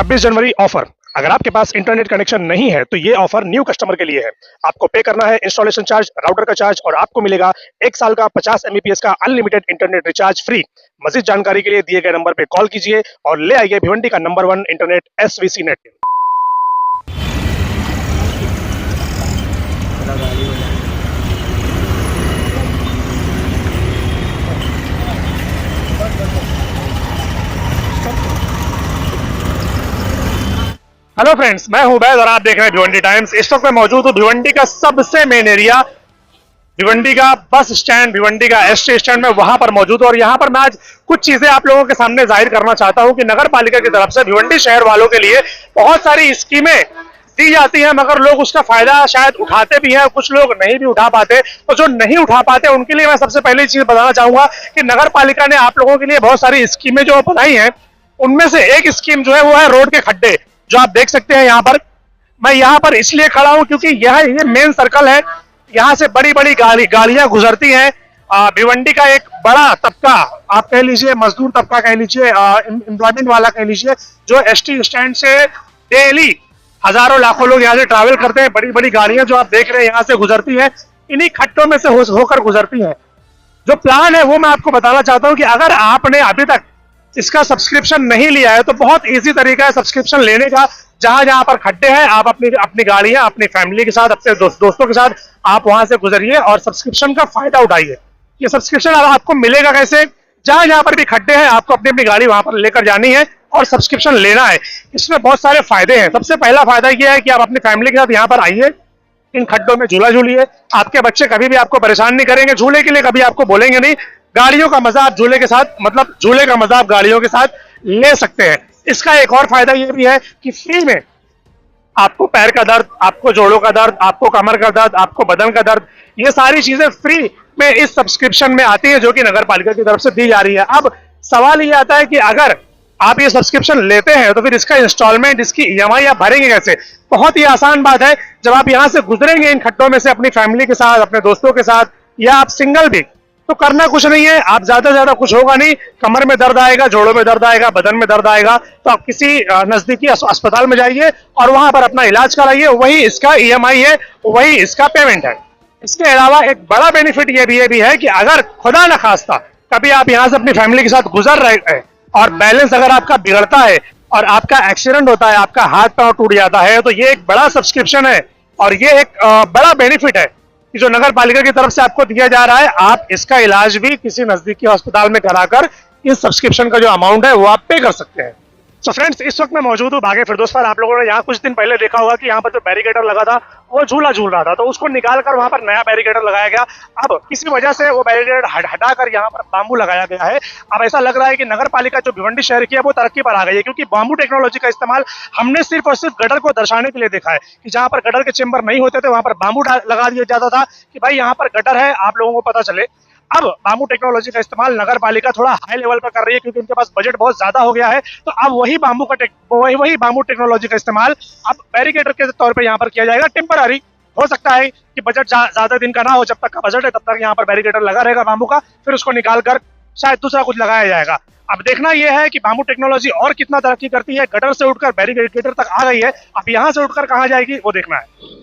26 जनवरी offer. अगर आपके पास internet connection नहीं है तो ये ऑफर न्यू कस्टमर के लिए है। आपको पे करना है इंस्टॉलेशन चार्ज, राउटर का चार्ज और आपको मिलेगा 1 साल का 50 Mbps का अनलिमिटेड इंटरनेट रिचार्ज फ्री। मजीद जानकारी के लिए दिए गए नंबर पे कॉल कीजिए और ले आइए भिवंडी का number 1 internet SVC net. Hello friends, मैं हूं बैद और आप देख रहे हैं भिवंडी टाइम्स। इस वक्त मैं मौजूद हूं भिवंडी का सबसे मेन एरिया, भिवंडी का बस स्टैंड, भिवंडी का ST स्टैंड में वहां पर मौजूद हूं। और यहां पर मैं आज कुछ चीजें आप लोगों के सामने जाहिर करना चाहता हूं कि नगर पालिका की तरफ से भिवंडी शहर वालों के लिए बहुत सारी स्कीमें दी जाती हैं, मगर लोग उसका फायदा शायद उठाते भी हैं, कुछ लोग नहीं भी उठा पाते। तो जो नहीं उठा पाते उनके लिए मैं सबसे पहली चीज बताना चाहूंगा कि नगर पालिका ने आप लोगों के लिए बहुत सारी स्कीमें जो बनाई हैं, उनमें से एक स्कीम जो है वो है रोड के खड्डे, जो आप देख सकते हैं यहाँ पर। मैं यहाँ पर इसलिए खड़ा हूं क्योंकि ये मेन सर्कल है, यहाँ से बड़ी बड़ी गाड़ियां गुजरती हैं। भिवंडी का एक बड़ा तबका, आप कह लीजिए मजदूर तबका कह लीजिए, एम्प्लॉयमेंट वाला कह लीजिए, जो ST स्टैंड से डेली हजारों लाखों लोग यहाँ से ट्रैवल करते हैं। बड़ी बड़ी गाड़ियां जो आप देख रहे हैं यहाँ से गुजरती हैं, इन्हीं खड्डों में से होकर गुजरती हैं। जो प्लान है वो मैं आपको बताना चाहता हूँ कि अगर आपने अभी तक इसका सब्सक्रिप्शन नहीं लिया है तो बहुत इजी तरीका है सब्सक्रिप्शन लेने का। जहां जहां पर खड्डे हैं आप अपनी गाड़ियां अपनी फैमिली के साथ, अपने दोस्तों के साथ आप वहां से गुजरिए और सब्सक्रिप्शन का फायदा उठाइए। ये सब्सक्रिप्शन आपको मिलेगा कैसे? जहां जहां पर भी खड्डे हैं आपको अपनी गाड़ी वहां पर लेकर जानी है और सब्सक्रिप्शन लेना है। इसमें बहुत सारे फायदे हैं। सबसे पहला फायदा यह है कि आप अपनी फैमिली के साथ यहाँ पर आइए, इन खड्डों में झूला झूलिए। आपके बच्चे कभी भी आपको परेशान नहीं करेंगे, झूले के लिए कभी आपको बोलेंगे नहीं। गाड़ियों का मजा आप झूले के साथ, मतलब झूले का मजा आप गाड़ियों के साथ ले सकते हैं। इसका एक और फायदा यह भी है कि फ्री में आपको पैर का दर्द, आपको जोड़ों का दर्द, आपको कमर का दर्द, आपको बदन का दर्द, ये सारी चीजें फ्री में इस सब्सक्रिप्शन में आती है जो कि नगर पालिका की तरफ से दी जा रही है। अब सवाल ये आता है कि अगर आप ये सब्सक्रिप्शन लेते हैं तो फिर इसका इंस्टॉलमेंट, इसकी EMI आप भरेंगे कैसे? बहुत ही आसान बात है। जब आप यहां से गुजरेंगे इन खड्डों में से अपनी फैमिली के साथ, अपने दोस्तों के साथ, या आप सिंगल भी, तो करना कुछ नहीं है। आप ज्यादा कुछ होगा नहीं, कमर में दर्द आएगा, जोड़ों में दर्द आएगा, बदन में दर्द आएगा, तो आप किसी नजदीकी अस्पताल में जाइए और वहां पर अपना इलाज कराइए। वही इसका EMI है, वही इसका पेमेंट है। इसके अलावा एक बड़ा बेनिफिट ये भी है कि अगर खुदा न खास्ता कभी आप यहाँ से अपनी फैमिली के साथ गुजर रहे हैं और बैलेंस अगर आपका बिगड़ता है और आपका एक्सीडेंट होता है, आपका हाथ पांव टूट जाता है, तो ये एक बड़ा सब्सक्रिप्शन है और ये एक बड़ा बेनिफिट है कि जो नगर पालिका की तरफ से आपको दिया जा रहा है। आप इसका इलाज भी किसी नजदीकी अस्पताल में कराकर इस सब्सक्रिप्शन का जो अमाउंट है वो आप पे कर सकते हैं। तो फ्रेंड्स, इस वक्त मैं मौजूद हूँ बागे फिरदौस पर। आप लोगों ने यहाँ कुछ दिन पहले देखा होगा कि यहाँ पर जो बैरिकेडर लगा था वो झूला झूल रहा था, तो उसको निकालकर वहां पर नया बैरिकेडर लगाया गया। अब किसी वजह से वो बैरिकेडर हटाकर यहाँ पर बाम्बू लगाया गया है। अब ऐसा लग रहा है कि नगर पालिका जो भिवंडी शहर की है वो तरक्की पर आ गई है, क्योंकि बाम्बू टेक्नोलॉजी का इस्तेमाल हमने सिर्फ और सिर्फ गटर को दर्शाने के लिए देखा है कि जहां पर गटर के चेंबर नहीं होते थे वहां पर बाम्बू लगा दिया जाता था कि भाई यहाँ पर गटर है, आप लोगों को पता चले। अब बाम्बू टेक्नोलॉजी का इस्तेमाल नगर पालिका थोड़ा हाई लेवल पर कर रही है क्योंकि उनके पास बजट बहुत ज्यादा हो गया है। तो अब वही बाम्बू टेक्नोलॉजी का इस्तेमाल अब बैरिकेडर के तौर पे यहाँ पर किया जाएगा। टेम्पररी हो सकता है कि बजट ज्यादा दिन का ना हो, जब तक का बजट है तब तक यहाँ पर बैरिकेडर लगा रहेगा बाम्बू का, फिर उसको निकालकर शायद दूसरा कुछ लगाया जाएगा। अब देखना यह है कि बाम्बू टेक्नोलॉजी और कितना तरक्की करती है। गटर से उठकर बैरिकेडर तक आ गई है, अब यहाँ से उठकर कहाँ जाएगी वो देखना है।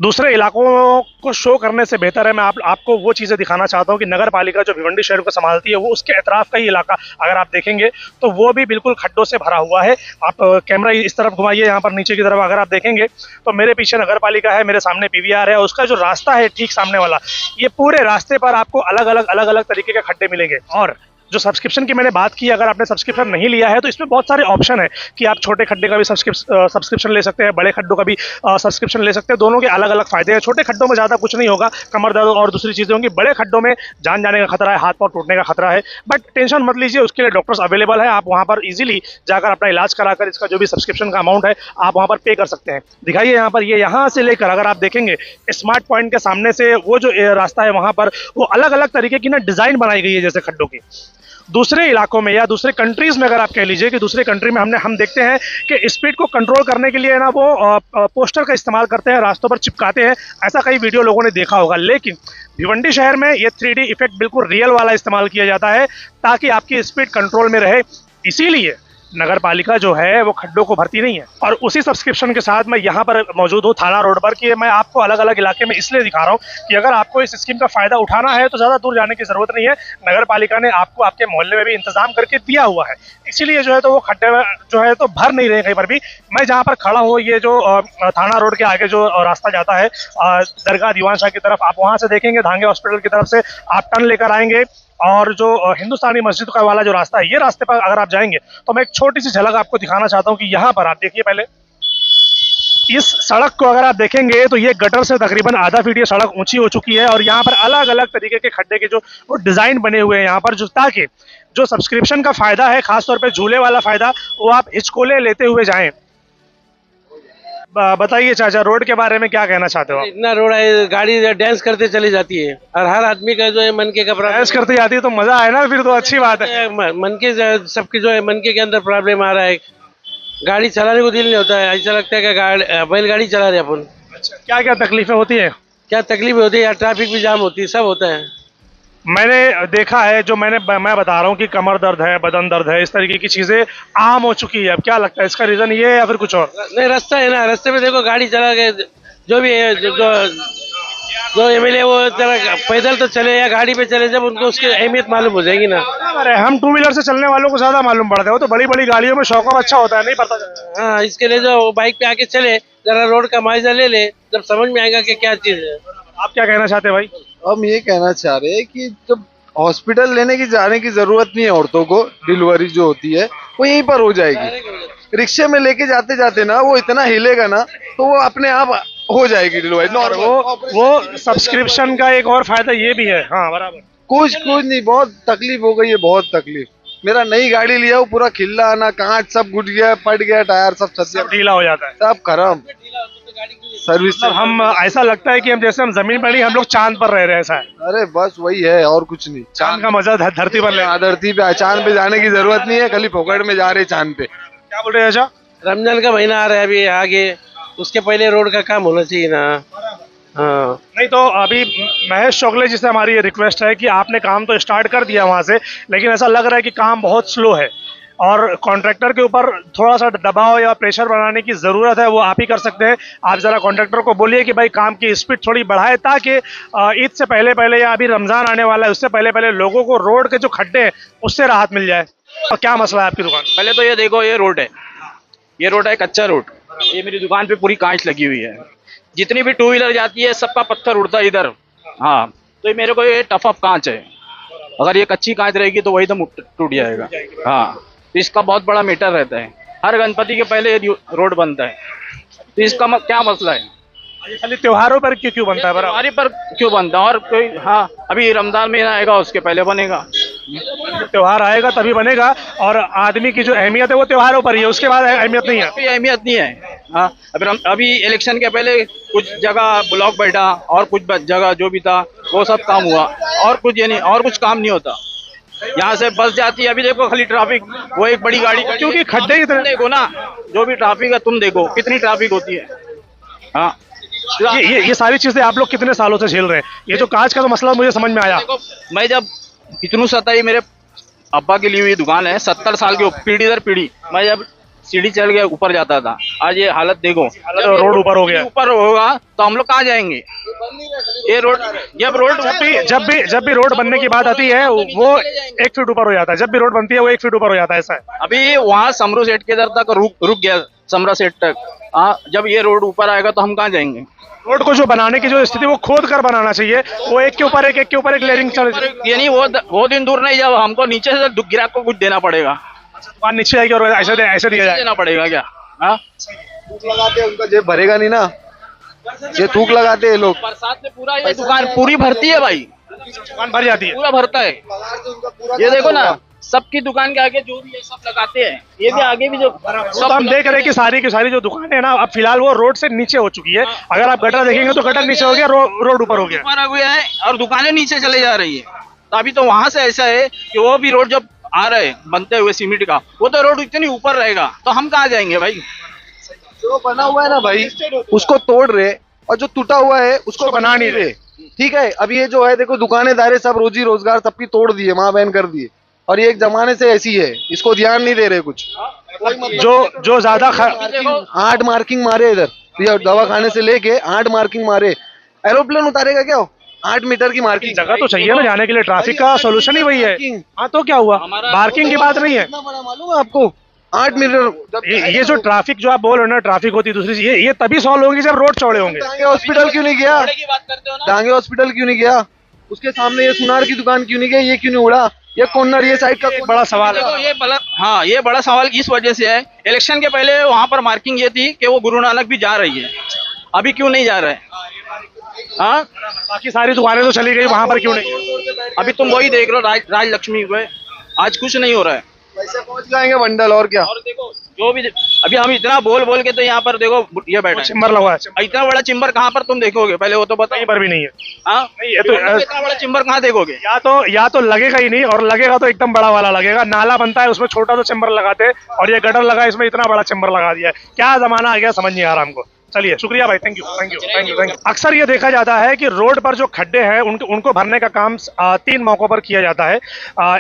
दूसरे इलाकों को शो करने से बेहतर है मैं आपको वो चीज़ें दिखाना चाहता हूँ कि नगर पालिका जो भिवंडी शहर को संभालती है वो उसके एतराफ़ का ही इलाका अगर आप देखेंगे तो वो भी बिल्कुल खड्डों से भरा हुआ है। आप कैमरा इस तरफ घुमाइए, यहाँ पर नीचे की तरफ अगर आप देखेंगे तो मेरे पीछे नगर पालिका है, मेरे सामने PVR है, उसका जो रास्ता है ठीक सामने वाला, ये पूरे रास्ते पर आपको अलग अलग तरीके के खड्डे मिलेंगे। और जो सब्सक्रिप्शन की मैंने बात की, अगर आपने सब्सक्रिप्शन नहीं लिया है तो इसमें बहुत सारे ऑप्शन है कि आप छोटे खड्डे का भी सब्सक्रिप्शन ले सकते हैं, बड़े खड्डों का भी सब्सक्रिप्शन ले सकते हैं। दोनों के अलग अलग फायदे हैं। छोटे खड्डों में ज़्यादा कुछ नहीं होगा, कमर दर्द और दूसरी चीज़ें होंगी। बड़े खड्डों में जान जाने का खतरा है, हाथ पाँव टूटने का खतरा है, बट टेंशन मत लीजिए, उसके लिए डॉक्टर्स अवेलेबल है। आप वहाँ पर ईजिली जाकर अपना इलाज कराकर इसका जो भी सब्सक्रिप्शन का अमाउंट है आप वहाँ पर पे कर सकते हैं। दिखाइए यहाँ पर, ये यहाँ से लेकर अगर आप देखेंगे स्मार्ट पॉइंट के सामने से वो जो रास्ता है वहाँ पर वो अलग अलग तरीके की ना डिज़ाइन बनाई गई है जैसे खड्डों की। दूसरे इलाकों में या दूसरे कंट्रीज में अगर आप कह लीजिए कि दूसरे कंट्री में हम देखते हैं कि स्पीड को कंट्रोल करने के लिए ना वो पोस्टर का इस्तेमाल करते हैं, रास्तों पर चिपकाते हैं। ऐसा कई वीडियो लोगों ने देखा होगा, लेकिन भिवंडी शहर में ये 3D इफेक्ट बिल्कुल रियल वाला इस्तेमाल किया जाता है ताकि आपकी स्पीड कंट्रोल में रहे। इसीलिए नगर पालिका जो है वो खड्डों को भरती नहीं है। और उसी सब्सक्रिप्शन के साथ मैं यहाँ पर मौजूद हूँ थाना रोड पर, कि मैं आपको अलग अलग इलाके में इसलिए दिखा रहा हूँ कि अगर आपको इस स्कीम का फायदा उठाना है तो ज़्यादा दूर जाने की जरूरत नहीं है। नगर पालिका ने आपको आपके मोहल्ले में भी इंतजाम करके दिया हुआ है, इसीलिए जो है तो वो खड्डे जो है तो भर नहीं रहे कहीं पर भी। मैं जहाँ पर खड़ा हूँ, ये जो थाना रोड के आगे जो रास्ता जाता है दरगाह दीवान शाह की तरफ, आप वहाँ से देखेंगे धांगे हॉस्पिटल की तरफ से आप टर्न लेकर आएंगे, और जो हिंदुस्तानी मस्जिद का वाला जो रास्ता है, ये रास्ते पर अगर आप जाएंगे तो मैं एक छोटी सी झलक आपको दिखाना चाहता हूँ कि यहाँ पर आप देखिए पहले इस सड़क को अगर आप देखेंगे तो ये गटर से तकरीबन आधा फीट ये सड़क ऊंची हो चुकी है, और यहाँ पर अलग अलग तरीके के खड्डे के जो वो डिजाइन बने हुए हैं यहाँ पर, जो ताकि जो सब्सक्रिप्शन का फायदा है, खासतौर पे झूले वाला फायदा, वो आप हिचकोले लेते हुए जाएं। बताइए चाचा, रोड के बारे में क्या कहना चाहते हो आप? इतना रोड है, गाड़ी डांस करते चली जाती है और हर आदमी का जो है मन के कपड़ा डांस करते जाती है तो मजा आए ना, फिर तो अच्छी बात है। मन के सबके जो है मन के अंदर प्रॉब्लम आ रहा है, गाड़ी चलाने को दिल नहीं होता है, ऐसा लगता है कि बैलगाड़ी चला रहे अपन। क्या क्या तकलीफें होती है? क्या तकलीफ होती है यार, ट्रैफिक भी जाम होती है, सब होता है। मैंने देखा है, जो मैं बता रहा हूँ कि कमर दर्द है, बदन दर्द है, इस तरीके की चीजें आम हो चुकी है। अब क्या लगता है इसका रीजन ये है या फिर कुछ और? नहीं, रास्ता है ना, रास्ते में देखो गाड़ी चला के जो भी है, जो एमएलए वो जरा पैदल तो चले या गाड़ी पे चले, जब उनको उसकी अहमियत मालूम हो जाएगी ना। अरे हम टू व्हीलर से चलने वालों को ज्यादा मालूम पड़ता है, वो तो बड़ी बड़ी गाड़ियों में शौक अच्छा होता है, नहीं पता चलता। हाँ, इसके लिए जो बाइक पे आके चले, जरा रोड का मुआवजा ले ले, जब समझ में आएगा कि क्या चीज है। आप क्या कहना चाहते हैं भाई? हम ये कहना चाह रहे हैं कि जब हॉस्पिटल लेने की जाने की जरूरत नहीं है, औरतों को डिलीवरी जो होती है वो यहीं पर हो जाएगी। रिक्शे में लेके जाते जाते ना वो इतना हिलेगा ना तो वो अपने आप हो जाएगी डिलीवरी। वो सब्सक्रिप्शन का एक और फायदा ये भी है। हाँ बराबर, कुछ नहीं, बहुत तकलीफ हो गई है, बहुत तकलीफ। मेरा नई गाड़ी लिया, वो पूरा खिल्ला ना, कांच सब घुट गया, फट गया, टायर सब ढीला हो जाता है, सब खराब। सर्विस मतलब हम ऐसा लगता है कि हम जैसे हम जमीन पर नहीं, हम लोग चांद पर रह रहे हैं, ऐसा है। अरे बस वही है और कुछ नहीं। चांद का मजा धरती पर ले। धरती पे, चांद पे जाने की जरूरत नहीं है, खाली फोकट में जा रहे चांद पे। क्या बोल रहे हैं चाचा? रमजान का महीना आ रहा है अभी आगे, उसके पहले रोड का काम होना चाहिए ना। हाँ, नहीं तो अभी महेश चौगले जी से हमारी ये रिक्वेस्ट है कि आपने काम तो स्टार्ट कर दिया वहाँ से, लेकिन ऐसा लग रहा है कि काम बहुत स्लो है और कॉन्ट्रैक्टर के ऊपर थोड़ा सा दबाव या प्रेशर बनाने की ज़रूरत है, वो आप ही कर सकते हैं। आप ज़रा कॉन्ट्रैक्टर को बोलिए कि भाई काम की स्पीड थोड़ी बढ़ाए, ताकि ईद से पहले या अभी रमज़ान आने वाला है उससे पहले लोगों को रोड के जो खड्डे हैं उससे राहत मिल जाए। और क्या मसला है आपकी दुकान? पहले तो ये देखो, ये रोड है कच्चा रोड। ये मेरी दुकान पे पूरी कांच लगी हुई है, जितनी भी टू व्हीलर जाती है सबका पत्थर उड़ता है इधर। हाँ, तो ये मेरे को ये टफ ऑफ कांच है, अगर ये कच्ची कांच रहेगी तो वही तो टूट जाएगा। हाँ, तो इसका बहुत बड़ा मीटर रहता है, हर गणपति के पहले रोड बनता है, तो इसका क्या मसला है? खाली त्योहारों पर क्यों बनता है? त्योहारी पर क्यों बनता है? और कोई, हाँ, अभी रमजान महीना आएगा उसके पहले बनेगा। त्योहार आएगा तभी बनेगा, और आदमी की जो अहमियत है वो त्योहारों पर ही है, उसके बाद अहमियत नहीं है। कोई अहमियत नहीं है। हाँ, अभी इलेक्शन के पहले कुछ जगह ब्लॉक बैठा और कुछ जगह जो भी था वो सब काम हुआ, और कुछ ये नहीं, और कुछ काम नहीं होता। यहाँ से बस जाती है, अभी देखो खाली ट्रैफिक, वो एक बड़ी गाड़ी, क्योंकि खड्डे इतने, देखो ना जो भी ट्रैफिक है, तुम देखो कितनी ट्रैफिक होती है। हाँ, ये सारी चीजें आप लोग कितने सालों से झेल रहे हैं? ये जो कांच का तो मसला मुझे समझ में आया। मैं जब इतनू सताई, मेरे अब्बा की ली हुई दुकान है, 70 साल की पीढ़ी दर पीढ़ी, मैं जब सीढ़ी चल गया ऊपर जाता था, आज ये हालत देखो, रोड ऊपर हो गया। ऊपर होगा तो हम लोग कहाँ जाएंगे? ये रोड, जब भी रोड बनने की बात आती है वो 1 फीट ऊपर हो जाता है, जब भी रोड बनती है वो 1 फीट ऊपर हो जाता है, ऐसा है। अभी वहाँ समरू सेठ के दर तक रुक गया, समरा सेठ तक। हाँ, जब ये रोड ऊपर आएगा तो हम कहाँ जाएंगे? रोड को जो बनाने की जो स्थिति, वो खोद कर बनाना चाहिए, वो एक के ऊपर एक लेयरिंग चल, यानी वो दिन दूर नहीं, जब हमको नीचे से गिराक को कुछ देना पड़ेगा, दुकान नीचे जाएगी और ऐसे दिया जाए, देना पड़ेगा क्या? हाँ, थूक लगाते हैं, उनका जेब भरेगा नहीं ना, ये थूक लगाते हैं लोग। बरसात में पूरा ये दुकान पूरी भरती है भाई, दुकान भर जाती है, पूरा भरता है। ये देखो ना, सबकी दुकान के आगे जो भी है सब लगाते हैं, ये भी आगे भी जो तो हम देख रहे हैं कि सारी की सारी जो दुकानें है ना, अब फिलहाल वो रोड से नीचे हो चुकी है। अगर आप गटर देखेंगे तो गटर नीचे हो गया, रोड ऊपर हो गया, ऊपर हो गया है, और दुकानें नीचे चले जा रही है। तो अभी तो वहां से ऐसा है कि वो भी रोड जब आ रहे हैं बनते हुए सीमेंट का, वो तो रोड इतनी ऊपर रहेगा, तो हम कहाँ जाएंगे भाई? जो बना हुआ है ना भाई, उसको तोड़ रहे, और जो टूटा हुआ है उसको बना नहीं रहे। ठीक है, अब ये जो है देखो, दुकानेदारे सब रोजी रोजगार सबकी तोड़ दिए, वहां बैन कर दिए। और ये एक जमाने से ऐसी है, इसको ध्यान नहीं दे रहे कुछ। जो ज्यादा 8 मार्किंग मारे इधर, ये दवा खाने से लेके 8 मार्किंग मारे। एरोप्लेन उतारेगा क्या 8 मीटर की मार्किंग? जगह तो चाहिए ना जाने के लिए, ट्रैफिक का सोल्यूशन ही वही है। हाँ तो क्या हुआ, पार्किंग की बात नहीं है। कितना बड़ा मालूम है आपको? 8 मीटर। ये जो ट्रैफिक जो आप बोल रहे हो ना, ट्रैफिक होती है दूसरी चीज, ये तभी सॉल्व होगी जब रोड चौड़े होंगे। डांगे हॉस्पिटल क्यों नहीं गया? डांगे हॉस्पिटल क्यों नहीं गया? उसके सामने ये सुनार की दुकान क्यों नहीं गया? ये क्यों नहीं उड़ा? ये कॉर्नर, ये साइड का बड़ा सवाल है। देखो ये बड़ा सवाल इस वजह से है, इलेक्शन के पहले वहां पर मार्किंग ये थी कि वो गुरु नानक भी जा रही है, अभी क्यों नहीं जा रहा है? हाँ, बाकी सारी दुकानें तो चली गई, वहां पर क्यों नहीं? अभी तुम वही देख रहे हो, राज लक्ष्मी को आज कुछ नहीं हो रहा है। पैसे पहुंच जाएंगे बंडल, और क्या। और देखो जो भी अभी हम इतना बोल बोल के तो यहाँ पर देखो ये बैठा है, चिम्बर लगा है, इतना बड़ा चिम्बर कहाँ पर तुम देखोगे पहले वो तो बताओ। कहीं पर भी नहीं है। हाँ, ये तो इतना बड़ा चिम्बर कहाँ देखोगे? या तो लगेगा ही नहीं, और लगेगा तो एकदम बड़ा वाला लगेगा। नाला बनता है उसमें छोटा तो चैम्बर लगाते हैं, और ये गटर लगा इसमें इतना बड़ा चैम्बर लगा दिया है। क्या जमाना आ गया समझ नहीं आ रहा हमको। चलिए शुक्रिया भाई, thank you thank you thank you thank you. अक्सर ये देखा जाता है कि रोड पर जो खड्डे हैं उनको भरने का काम 3 मौकों पर किया जाता है।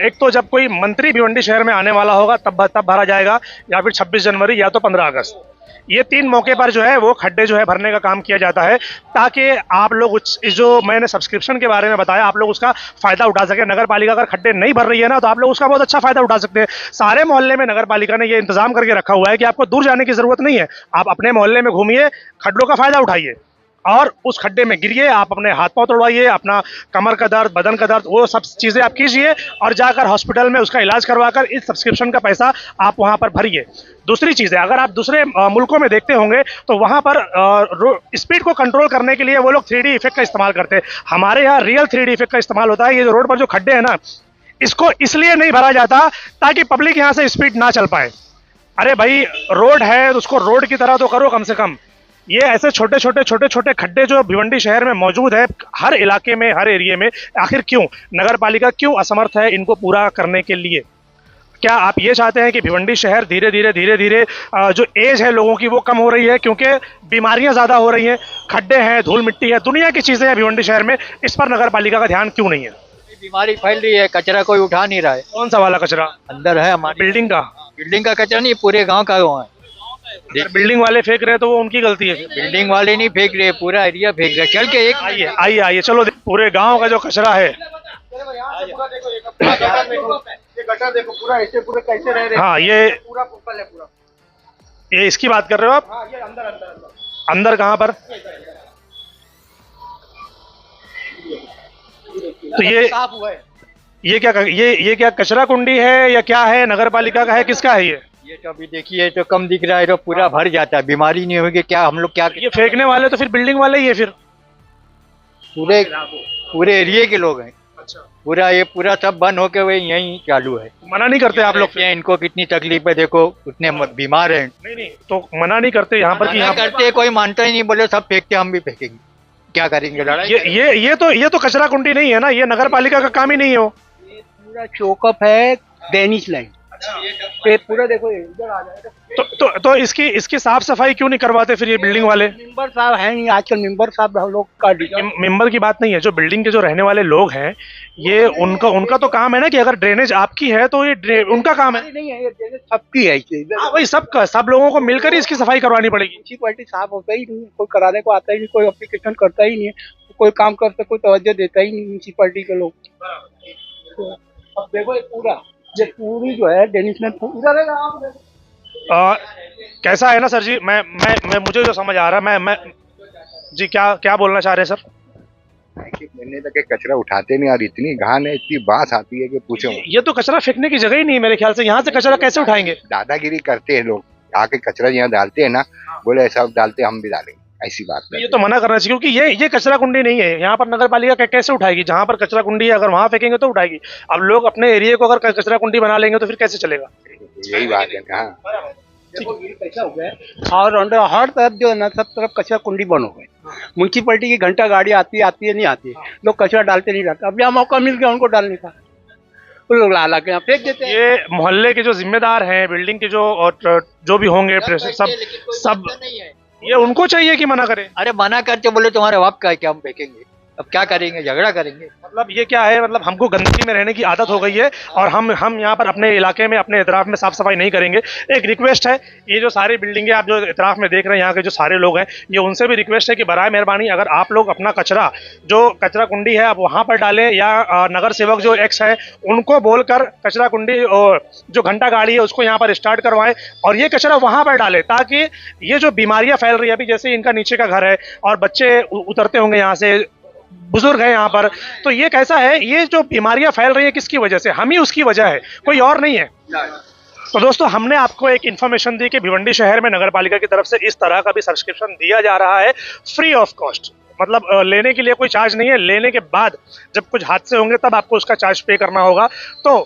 एक तो जब कोई मंत्री भिवंडी शहर में आने वाला होगा तब भरा जाएगा, या फिर 26 जनवरी या तो 15 अगस्त। ये 3 मौके पर जो है वो खड्डे जो है भरने का काम किया जाता है, ताकि आप लोग जो मैंने सब्सक्रिप्शन के बारे में बताया आप लोग उसका फायदा उठा सके। नगर पालिका अगर खड्डे नहीं भर रही है ना, तो आप लोग उसका बहुत अच्छा फायदा उठा सकते हैं। सारे मोहल्ले में नगर पालिका ने ये इंतजाम करके रखा हुआ है कि आपको दूर जाने की जरूरत नहीं है। आप अपने मोहल्ले में घूमिए, खड्डों का फायदा उठाइए और उस खड्डे में गिरिए, आप अपने हाथ पांव तोड़वाइए, अपना कमर का दर्द, बदन का दर्द, वो सब चीज़ें आप कीजिए, और जाकर हॉस्पिटल में उसका इलाज करवाकर इस सब्सक्रिप्शन का पैसा आप वहां पर भरिए। दूसरी चीज़ है, अगर आप दूसरे मुल्कों में देखते होंगे तो वहां पर स्पीड को कंट्रोल करने के लिए वो लोग 3D इफेक्ट का इस्तेमाल करते हैं। हमारे यहाँ रियल 3D इफेक्ट का इस्तेमाल होता है। ये जो रोड पर जो खड्डे हैं ना, इसको इसलिए नहीं भरा जाता ताकि पब्लिक यहाँ से स्पीड ना चल पाए। अरे भाई, रोड है तो उसको रोड की तरह तो करो कम से कम। ये ऐसे छोटे छोटे खड्डे जो भिवंडी शहर में मौजूद है, हर इलाके में, हर एरिया में, आखिर क्यों नगर पालिका क्यों असमर्थ है इनको पूरा करने के लिए? क्या आप ये चाहते हैं कि भिवंडी शहर धीरे धीरे जो एज है लोगों की वो कम हो रही है क्योंकि बीमारियां ज्यादा हो रही हैं, खड्डे हैं, धूल मिट्टी है, दुनिया की चीजें हैं भिवंडी शहर में, इस पर नगर पालिका का ध्यान क्यों नहीं है? बीमारी फैल रही है, कचरा कोई उठा नहीं रहा है। कौन सा वाला कचरा? अंदर है हमारी बिल्डिंग का कचरा नहीं, पूरे गांव का वो है। अगर बिल्डिंग वाले फेंक रहे हैं तो वो उनकी गलती है। बिल्डिंग वाले नहीं फेंक रहे, पूरा एरिया फेंक रहे। चल के एक आइए चलो, पूरे गांव का जो कचरा है, गटर देखो पूरा ऐसे पूरे कैसे रह रहे। हाँ, ये इसकी बात कर रहे हो आप? हाँ, ये अंदर कहाँ पर? तो ये क्या कचरा कुंडी है या क्या है? नगर पालिका का है, किसका है ये तो अभी देखिए, तो कम दिख रहा है, तो पूरा भर जाता है। बीमारी नहीं होगी क्या? हम लोग क्या, ये फेंकने वाले तो फिर बिल्डिंग वाले ही है, फिर पूरे एरिया के लोग हैं। पूरा ये पूरा सब बंद होके वही यही चालू है। मना नहीं करते आप लोग? इनको कितनी तकलीफ है, देखो उतने बीमार हैं। नहीं तो मना नहीं करते यहाँ पर कि यहाँ करते, कोई मानता ही नहीं, बोले सब फेंकते, हम भी फेंकेंगे, क्या करेंगे? लड़ाई। ये तो कचरा कुंडी नहीं है ना, ये नगर पालिका का काम ही नहीं हो। पूरा चौकअप है, डेनिश लाइन पे पूरा देखो इधर आ जाएगा। तो इसकी साफ सफाई क्यों नहीं करवाते फिर ये बिल्डिंग वाले? मेंबर साहब है नहीं आजकल, मेंबर साहब हम लोग का मेंबर की बात नहीं है, जो बिल्डिंग के जो रहने वाले लोग हैं, ये उनका तो काम है ना कि अगर ड्रेनेज आपकी है तो ये उनका काम है। नहीं है, ये ड्रेनेज सबकी है। हाँ भाई, सब लोगों को मिलकर ही इसकी सफाई करवानी पड़ेगी। म्यूनसिपालिटी साफ होता ही नहीं, कोई कराने को आता ही नहीं, कोई अप्लीकेशन करता ही नहीं है, कोई काम करते कोई तवज्जो देता ही नहीं म्यूनसिपालिटी के लोग। तो अब देखो ये पूरी जो है डेनिस में कैसा है ना सर जी, मैं मुझे जो समझ आ रहा है, मैं जी क्या बोलना चाह रहे हैं सर? महीने तक कचरा उठाते नहीं, और इतनी घान है, इतनी बांस आती है कि पूछो। ये तो कचरा फेंकने की जगह ही नहीं है मेरे ख्याल से। यहाँ से कचरा कैसे उठाएंगे? दादागिरी करते हैं लोग, आके कचरा यहाँ डालते हैं ना, बोले ऐसा डालते हम भी डालेंगे, ऐसी बात नहीं। ये तो मना करना चाहिए, क्योंकि ये कचरा कुंडी नहीं है। यहाँ पर नगर पालिका कैसे उठाएगी? जहाँ पर कचरा कुंडी है अगर वहाँ फेंकेंगे तो उठाएगी। अब लोग अपने एरिया को अगर कचरा कुंडी बना लेंगे तो फिर कैसे चलेगा? यही बात है। हाँ, कैसा हो गया, और हर तरफ जो है ना, सब तरफ कचरा कुंडी बंद हो गए। म्यूनसिपालिटी की घंटा गाड़ी आती है नहीं आती है, लोग कचरा डालते नहीं डालते। अब यहाँ मौका मिल गया उनको डालने का, वो लोग ला के यहाँ फेंक देते हैं। ये मोहल्ले के जो जिम्मेदार हैं, बिल्डिंग के जो भी होंगे, सब ये उनको चाहिए कि मना करें। अरे मना करते, बोले तुम्हारे बाप का है क्या हम फेंकेंगे? अब क्या करेंगे, झगड़ा करेंगे। मतलब ये क्या है, मतलब हमको गंदगी में रहने की आदत हो गई है और हम यहाँ पर अपने इलाके में अपने इतराफ में साफ सफाई नहीं करेंगे। एक रिक्वेस्ट है, ये जो सारी बिल्डिंगे आप जो इतराफ में देख रहे हैं, यहाँ के जो सारे लोग हैं, ये उनसे भी रिक्वेस्ट है कि बराए मेहरबानी अगर आप लोग अपना कचरा जो कचरा कुंडी है आप वहाँ पर डालें, या नगर सेवक जो एक्स है उनको बोलकर कचरा कुंडी जो घंटा गाड़ी है उसको यहाँ पर स्टार्ट करवाएं और ये कचरा वहाँ पर डालें, ताकि ये जो बीमारियाँ फैल रही है, अभी जैसे इनका नीचे का घर है और बच्चे उतरते होंगे यहाँ से, बुजुर्ग है यहाँ पर, तो ये कैसा है, ये जो बीमारियां फैल रही है किसकी वजह से, हम ही उसकी वजह है, कोई और नहीं है। तो दोस्तों हमने आपको एक इन्फॉर्मेशन दी कि भिवंडी शहर में नगर पालिका की तरफ से इस तरह का भी सब्सक्रिप्शन दिया जा रहा है फ्री ऑफ कॉस्ट, मतलब लेने के लिए कोई चार्ज नहीं है, लेने के बाद जब कुछ हादसे होंगे तब आपको उसका चार्ज पे करना होगा। तो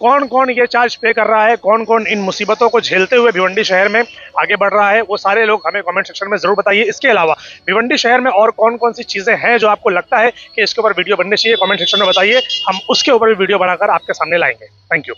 कौन कौन ये चार्ज पे कर रहा है, कौन कौन इन मुसीबतों को झेलते हुए भिवंडी शहर में आगे बढ़ रहा है, वो सारे लोग हमें कमेंट सेक्शन में जरूर बताइए। इसके अलावा भिवंडी शहर में और कौन कौन सी चीजें हैं जो आपको लगता है कि इसके ऊपर वीडियो बननी चाहिए, कमेंट सेक्शन में बताइए, हम उसके ऊपर भी वीडियो बनाकर आपके सामने लाएंगे। Thank you.